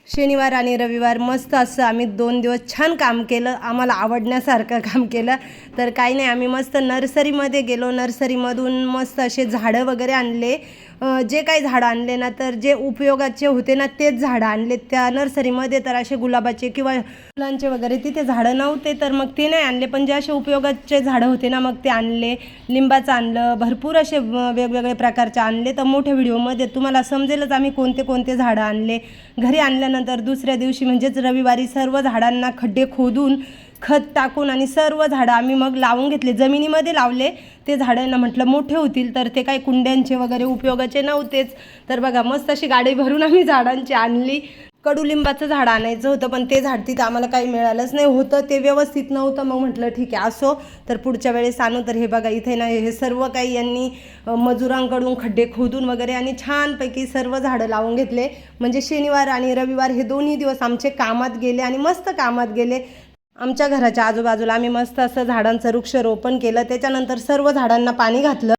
शनिवार आणि रविवार मस्त असं आम्ही 2 दिवस छान काम केलं, आम्हाला आवडण्यासारखं काम केलं. तर काही नाही, आम्ही मस्त नर्सरीमध्ये गेलो. नर्सरीमधून मस्त असे झाडं वगैरे आणले. जे काही झाडं आणले ना, तर जे उपयोगाचे होते ना तेच झाडं आणले त्या नर्सरीमध्ये. तर असे गुलाबाचे किंवा फुलांचे वगैरे तिथे झाडं नव्हते, तर मग ते नाही आणले. पण जे असे उपयोगाचे झाडं होते ना, मग ते आणले. लिंबाचं आणलं, भरपूर असे वेगवेगळे प्रकारचे आणले. तर मोठ्या व्हिडिओमध्ये तुम्हाला समजेलच आम्ही कोणते कोणते झाडं आणले. घरी आणल्यानंतर दुसऱ्या दिवशी म्हणजेच रविवारी सर्व झाडांना खड्डे खोदून खत टाकून आणि सर्व झाडं आम्ही मग लावून घेतले. जमिनीमध्ये लावले. ते झाडांना म्हटलं मोठे होतील, तर ते काही कुंड्यांचे वगैरे उपयोगाचे नव्हतेच. तर बघा मस्त अशी गाडी भरून आम्ही झाडांची आणली. कडुलिंबाचं झाड आणायचं होतं, पण ते झाड तिथं आम्हाला काही मिळालंच नाही होतं, ते व्यवस्थित नव्हतं. मग म्हटलं ठीक आहे असो, तर पुढच्या वेळेस आणू. तर हे बघा इथे ना, हे सर्व काही यांनी मजुरांकडून खड्डे खोदून वगैरे आणि छानपैकी सर्व झाडं लावून घेतले. म्हणजे शनिवार आणि रविवार हे दोन्ही दिवस आमचे कामात गेले आणि मस्त कामात गेले. आमच्या घराच्या आजूबाजूला आम्ही मस्त असं झाडांचं वृक्षारोपण केलं. त्याच्यानंतर सर्व झाडांना पाणी घातलं.